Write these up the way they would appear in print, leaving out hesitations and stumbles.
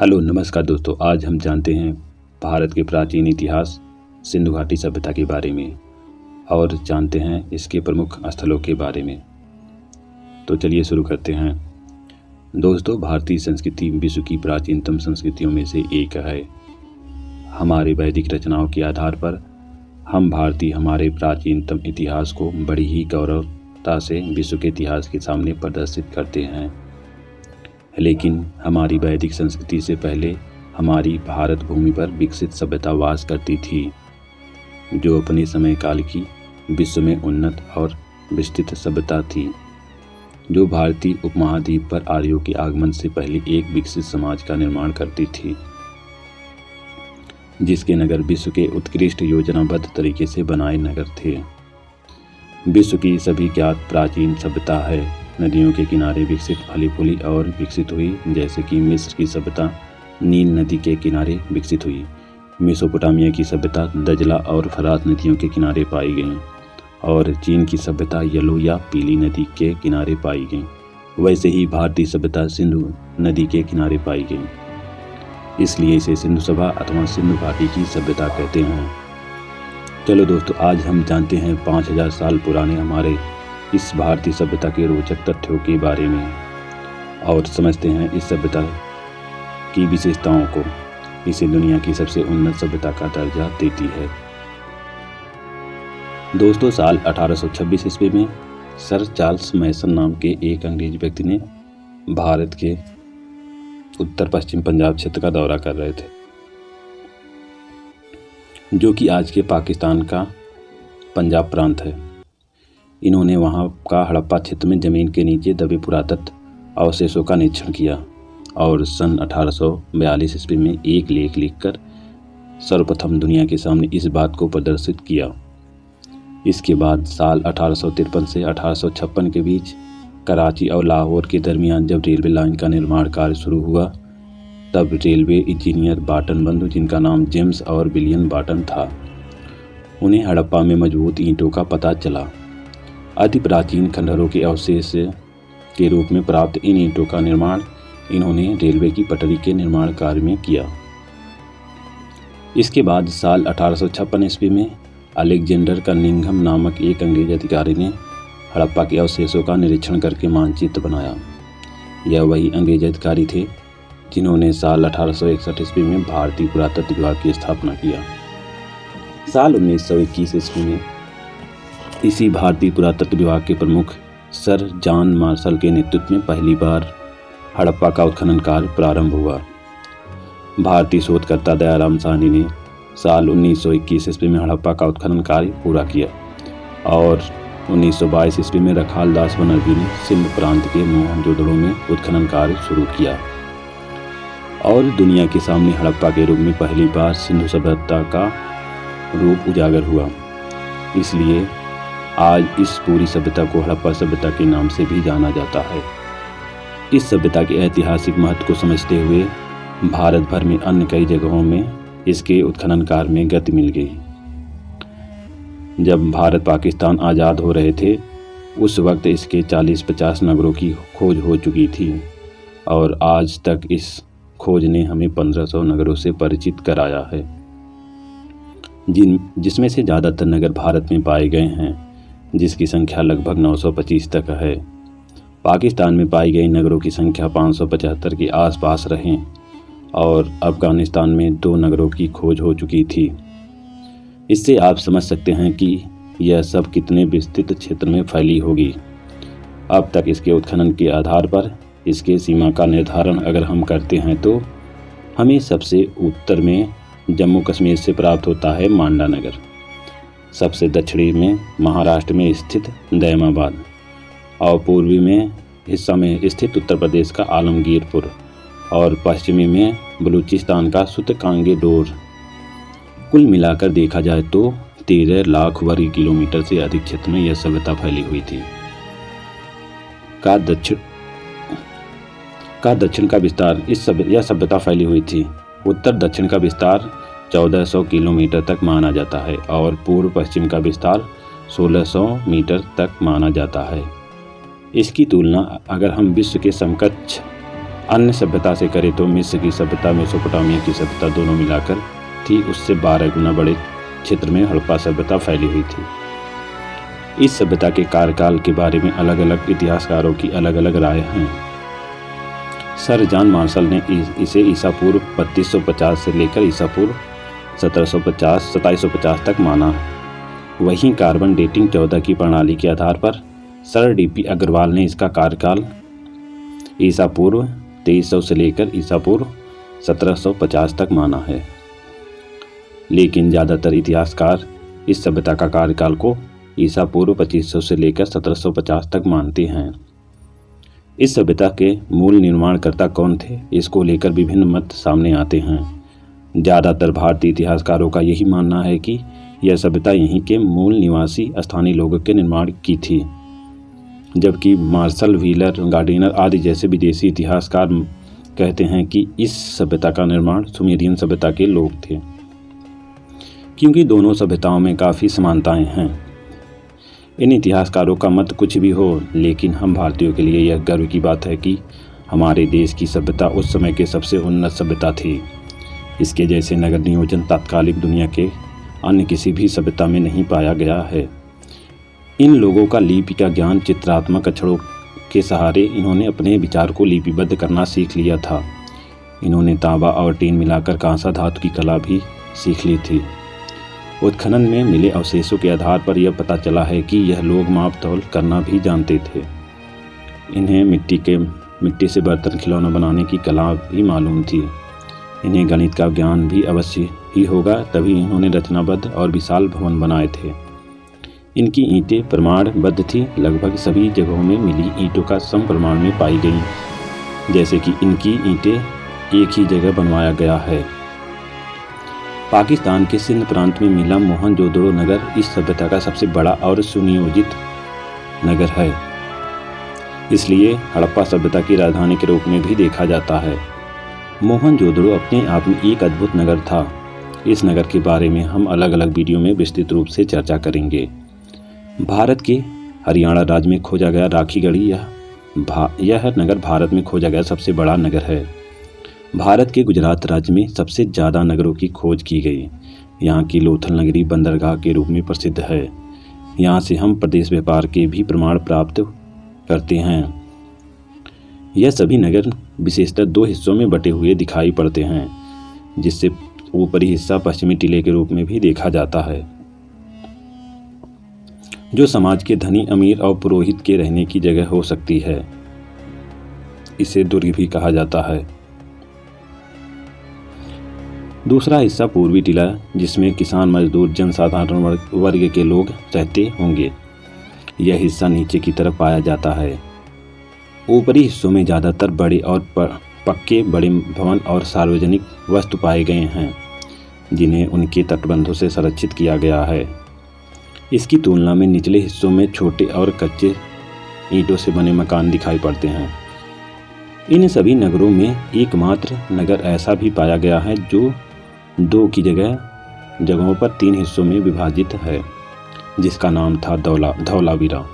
Hello नमस्कार दोस्तों, आज हम जानते हैं भारत के प्राचीन इतिहास सिंधु घाटी सभ्यता के बारे में और जानते हैं इसके प्रमुख स्थलों के बारे में। तो चलिए शुरू करते हैं। दोस्तों, भारतीय संस्कृति विश्व की प्राचीनतम संस्कृतियों में से एक है। हमारे वैदिक रचनाओं के आधार पर हम भारतीय हमारे प्राचीनतम इतिहास को बड़ी ही गौरवता से विश्व के इतिहास के सामने प्रदर्शित करते हैं। लेकिन हमारी वैदिक संस्कृति से पहले हमारी भारत भूमि पर विकसित सभ्यता वास करती थी, जो अपने समय काल की विश्व में उन्नत और विस्तृत सभ्यता थी, जो भारतीय उपमहाद्वीप पर आर्यों के आगमन से पहले एक विकसित समाज का निर्माण करती थी, जिसके नगर विश्व के उत्कृष्ट योजनाबद्ध तरीके से बनाए नगर थे। विश्व की सभी ज्ञात प्राचीन सभ्यता है नदियों के किनारे विकसित फली फूली और विकसित हुई, जैसे कि मिस्र की सभ्यता नील नदी के किनारे विकसित हुई, मेसोपोटामिया की सभ्यता दजला और फरात नदियों के किनारे पाई गई और चीन की सभ्यता येलो या पीली नदी के किनारे पाई गई। वैसे ही भारतीय सभ्यता सिंधु नदी के किनारे पाई गई, इसलिए इसे सिंधु सभा अथवा सिंधु घाटी की सभ्यता कहते हैं। चलो दोस्तों, आज हम जानते हैं 5000 साल पुराने हमारे इस भारतीय सभ्यता के रोचक तथ्यों के बारे में और समझते हैं इस सभ्यता की विशेषताओं को। इसे दुनिया की सबसे उन्नत सभ्यता का दर्जा देती है। दोस्तों, साल 1826 ईस्वी में सर चार्ल्स मैसन नाम के एक अंग्रेज व्यक्ति ने भारत के उत्तर पश्चिम पंजाब क्षेत्र का दौरा कर रहे थे, जो कि आज के पाकिस्तान का पंजाब प्रांत है। इन्होंने वहां का हड़प्पा क्षेत्र में ज़मीन के नीचे दबे पुरातत्व अवशेषों का निरीक्षण किया और सन 1842 ईस्वी में एक लेख लिखकर सर्वप्रथम दुनिया के सामने इस बात को प्रदर्शित किया। इसके बाद साल 1853 से 1856 के बीच कराची और लाहौर के दरमियान जब रेलवे लाइन का निर्माण कार्य शुरू हुआ, तब रेलवे इंजीनियर बाटन बंधु, जिनका नाम जेम्स और विलियम बाटन था, उन्हें हड़प्पा में मजबूत ईंटों का पता चला। अति प्राचीन खंडहरों के अवशेष के रूप में प्राप्त इन ईंटों का निर्माण इन्होंने रेलवे की पटरी के निर्माण कार्य में किया। इसके बाद साल 1856 ईस्वी में अलेक्जेंडर कनिंघम नामक एक अंग्रेज अधिकारी ने हड़प्पा के अवशेषों का निरीक्षण करके मानचित्र बनाया। यह वही अंग्रेज अधिकारी थे जिन्होंने साल 1861 ईस्वी में भारतीय पुरातत्व विभाग की स्थापना किया। साल 1921 ईस्वी में इसी भारतीय पुरातत्व विभाग के प्रमुख सर जॉन मार्शल के नेतृत्व में पहली बार हड़प्पा का उत्खनन कार्य प्रारंभ हुआ। भारतीय शोधकर्ता दयाराम साहनी ने साल 1921 ईस्वी में हड़प्पा का उत्खनन कार्य पूरा किया और 1922 ईस्वी में रखाल दास बनर्जी ने सिंध प्रांत के मोहनजोदड़ो में उत्खनन कार्य शुरू किया और दुनिया के सामने हड़प्पा के रूप में पहली बार सिंधु सभ्यता का रूप उजागर हुआ। इसलिए आज इस पूरी सभ्यता को हड़प्पा सभ्यता के नाम से भी जाना जाता है। इस सभ्यता के ऐतिहासिक महत्व को समझते हुए भारत भर में अन्य कई जगहों में इसके उत्खनन कार्य में गति मिल गई। जब भारत पाकिस्तान आज़ाद हो रहे थे, उस वक्त इसके 40-50 नगरों की खोज हो चुकी थी और आज तक इस खोज ने हमें 1500 नगरों से परिचित कराया है, जिसमें से ज़्यादातर नगर भारत में पाए गए हैं, जिसकी संख्या लगभग 925 तक है। पाकिस्तान में पाई गई नगरों की संख्या 575 के आसपास रहे और अफ़गानिस्तान में 2 नगरों की खोज हो चुकी थी। इससे आप समझ सकते हैं कि यह सब कितने विस्तृत क्षेत्र में फैली होगी। अब तक इसके उत्खनन के आधार पर इसके सीमा का निर्धारण अगर हम करते हैं तो हमें सबसे उत्तर में जम्मू कश्मीर से प्राप्त होता है मांडा नगर, सबसे दक्षिणी में महाराष्ट्र में स्थित दैमाबाद और पूर्वी में हिस्सा में स्थित उत्तर प्रदेश का आलमगीरपुर और पश्चिमी में बलूचिस्तान का सुतकांगेडोर। कुल मिलाकर देखा जाए तो 13 लाख वर्ग किलोमीटर से अधिक क्षेत्र में यह सभ्यता फैली हुई थी। दक्षिण का विस्तार यह सभ्यता फैली हुई थी। उत्तर दक्षिण का विस्तार 1400 किलोमीटर तक माना जाता है और पूर्व पश्चिम का विस्तार 1600 मीटर तक माना जाता है। इसकी तुलना अगर हम विश्व के समकक्ष अन्य सभ्यता से करें तो मिस्र की सभ्यता, मेसोपोटामिया की सभ्यता दोनों मिलाकर थी, उससे 12 गुना बड़े क्षेत्र में हड़प्पा सभ्यता फैली हुई थी। इस सभ्यता के कार्यकाल के बारे में अलग अलग इतिहासकारों की अलग अलग राय हैं। सर जॉन मार्शल ने इसे ईसा पूर्व 3250 से लेकर ईसा पूर्व 2750 तक माना। वहीं कार्बन डेटिंग 14 की प्रणाली के आधार पर सर डीपी अग्रवाल ने इसका कार्यकाल ईसा पूर्व 2300 से लेकर ईसा पूर्व 1750 तक माना है। लेकिन ज़्यादातर इतिहासकार इस सभ्यता का कार्यकाल को ईसा पूर्व 2500 से लेकर 1750 तक मानते हैं। इस सभ्यता के मूल निर्माणकर्ता कौन थे, इसको लेकर विभिन्न मत सामने आते हैं। ज़्यादातर भारतीय इतिहासकारों का यही मानना है कि यह सभ्यता यहीं के मूल निवासी स्थानीय लोगों के निर्माण की थी, जबकि मार्शल, व्हीलर, गार्डिनर आदि जैसे विदेशी इतिहासकार कहते हैं कि इस सभ्यता का निर्माण सुमेरियन सभ्यता के लोग थे। क्योंकि दोनों सभ्यताओं में काफ़ी समानताएं हैं। इन इतिहासकारों का मत कुछ भी हो, लेकिन हम भारतीयों के लिए यह गर्व की बात है कि हमारे देश की सभ्यता उस समय के सबसे उन्नत सभ्यता थी। इसके जैसे नगर नियोजन तात्कालिक दुनिया के अन्य किसी भी सभ्यता में नहीं पाया गया है। इन लोगों का लिपि का ज्ञान, चित्रात्मक अक्षरों के सहारे इन्होंने अपने विचार को लिपिबद्ध करना सीख लिया था। इन्होंने तांबा और टीन मिलाकर कांसा धातु की कला भी सीख ली थी। उत्खनन में मिले अवशेषों के आधार पर यह पता चला है कि यह लोग माप तौल करना भी जानते थे। इन्हें मिट्टी से बर्तन खिलौना बनाने की कला भी मालूम थी। इन्हें गणित का ज्ञान भी अवश्य ही होगा, तभी इन्होंने रचनाबद्ध और विशाल भवन बनाए थे। इनकी ईंटें प्रमाणबद्ध थी। लगभग सभी जगहों में मिली ईंटों का सम प्रमाण में पाई गई, जैसे कि इनकी ईंटें एक ही जगह बनवाया गया है। पाकिस्तान के सिंध प्रांत में मिला मोहनजोदड़ो नगर इस सभ्यता का सबसे बड़ा और सुनियोजित नगर है, इसलिए हड़प्पा सभ्यता की राजधानी के रूप में भी देखा जाता है। मोहनजोदड़ो अपने आप में एक अद्भुत नगर था। इस नगर के बारे में हम अलग अलग वीडियो में विस्तृत रूप से चर्चा करेंगे। भारत के हरियाणा राज्य में खोजा गया राखीगढ़ी यह नगर भारत में खोजा गया सबसे बड़ा नगर है। भारत के गुजरात राज्य में सबसे ज़्यादा नगरों की खोज की गई। यहाँ की लोथल नगरी बंदरगाह के रूप में प्रसिद्ध है। यहाँ से हम प्रदेश व्यापार के भी प्रमाण प्राप्त करते हैं। यह सभी नगर विशेषतः 2 हिस्सों में बटे हुए दिखाई पड़ते हैं, जिससे ऊपरी हिस्सा पश्चिमी टीले के रूप में भी देखा जाता है, जो समाज के धनी, अमीर और पुरोहित के रहने की जगह हो सकती है। इसे दुर्ग भी कहा जाता है। दूसरा हिस्सा पूर्वी टीला, जिसमें किसान, मजदूर, जनसाधारण वर्ग के लोग रहते होंगे। यह हिस्सा नीचे की तरफ पाया जाता है। ऊपरी हिस्सों में ज़्यादातर बड़े और पक्के बड़े भवन और सार्वजनिक वस्तु पाए गए हैं, जिन्हें उनके तटबंधों से संरक्षित किया गया है। इसकी तुलना में निचले हिस्सों में छोटे और कच्चे ईंटों से बने मकान दिखाई पड़ते हैं। इन सभी नगरों में एकमात्र नगर ऐसा भी पाया गया है जो 2 की जगहों पर 3 हिस्सों में विभाजित है, जिसका नाम था धौलावीरा।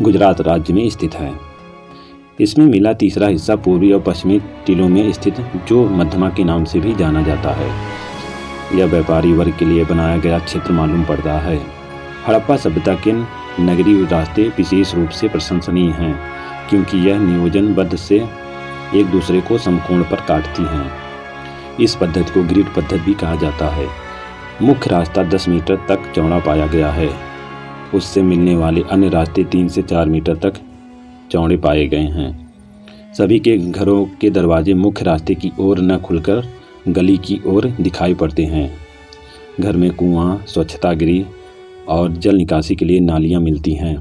गुजरात राज्य में स्थित है। इसमें मिला तीसरा हिस्सा पूर्वी और पश्चिमी टीलों में स्थित, जो मध्यमा के नाम से भी जाना जाता है। यह व्यापारी वर्ग के लिए बनाया गया क्षेत्र मालूम पड़ता है। हड़प्पा सभ्यता के नगरीय रास्ते विशेष रूप से प्रशंसनीय हैं, क्योंकि यह नियोजनबद्ध से एक दूसरे को समकोण पर काटती हैं। इस पद्धति को ग्रिड पद्धति भी कहा जाता है। मुख्य रास्ता 10 मीटर तक चौड़ा पाया गया है। उससे मिलने वाले अन्य रास्ते 3 से 4 मीटर तक चौड़े पाए गए हैं। सभी के घरों के दरवाजे मुख्य रास्ते की ओर न खुलकर गली की ओर दिखाई पड़ते हैं। घर में कुआं, स्वच्छता गृह और जल निकासी के लिए नालियां मिलती हैं,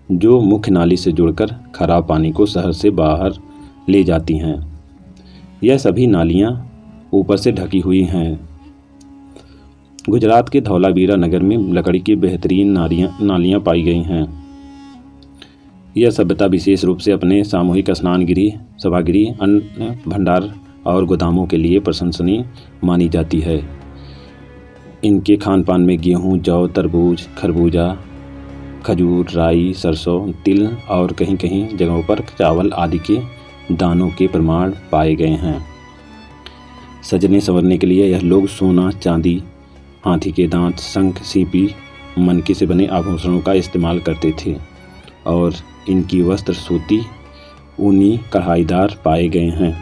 जो मुख्य नाली से जुड़कर खराब पानी को शहर से बाहर ले जाती हैं। यह सभी नालियां ऊपर से ढकी हुई हैं। गुजरात के धौलावीरा नगर में लकड़ी की बेहतरीन नालियां पाई गई हैं। यह सभ्यता विशेष रूप से अपने सामूहिक स्नान गृह, सभागृह, अन्न भंडार और गोदामों के लिए प्रशंसनीय मानी जाती है। इनके खान पान में गेहूं, जौ, तरबूज, खरबूजा, खजूर, राई, सरसों, तिल और कहीं कहीं जगहों पर चावल आदि के दानों के प्रमाण पाए गए हैं। सजने संवरने के लिए यह लोग सोना, चांदी, हाथी के दांत, शंख, सीपी, मनके से बने आभूषणों का इस्तेमाल करते थे और इनकी वस्त्र सूती, ऊनी, कढ़ाईदार पाए गए हैं।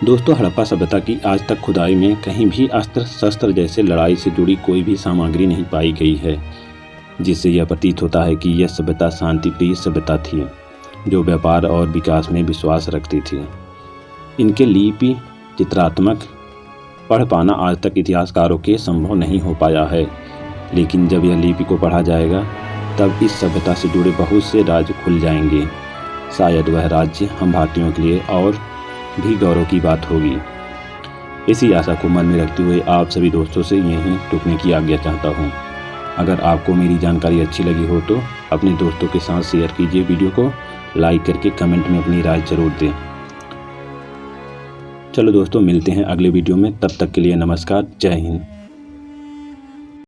दोस्तों, हड़प्पा सभ्यता की आज तक खुदाई में कहीं भी अस्त्र शस्त्र जैसे लड़ाई से जुड़ी कोई भी सामग्री नहीं पाई गई है, जिससे यह प्रतीत होता है कि यह सभ्यता शांतिप्रिय सभ्यता थी जो व्यापार और विकास में विश्वास रखती थी। इनके लिपि, चित्रात्मक पढ़ पाना आज तक इतिहासकारों के संभव नहीं हो पाया है, लेकिन जब यह लिपि को पढ़ा जाएगा तब इस सभ्यता से जुड़े बहुत से राज खुल जाएंगे। शायद वह राज्य हम भारतीयों के लिए और भी गौरव की बात होगी। इसी आशा को मन में रखते हुए आप सभी दोस्तों से यहीं रुकने की आज्ञा चाहता हूँ। अगर आपको मेरी जानकारी अच्छी लगी हो तो अपने दोस्तों के साथ शेयर कीजिए, वीडियो को लाइक करके कमेंट में अपनी राय जरूर दें। चलो दोस्तों, मिलते हैं अगले वीडियो में। तब तक के लिए नमस्कार, जय हिंद।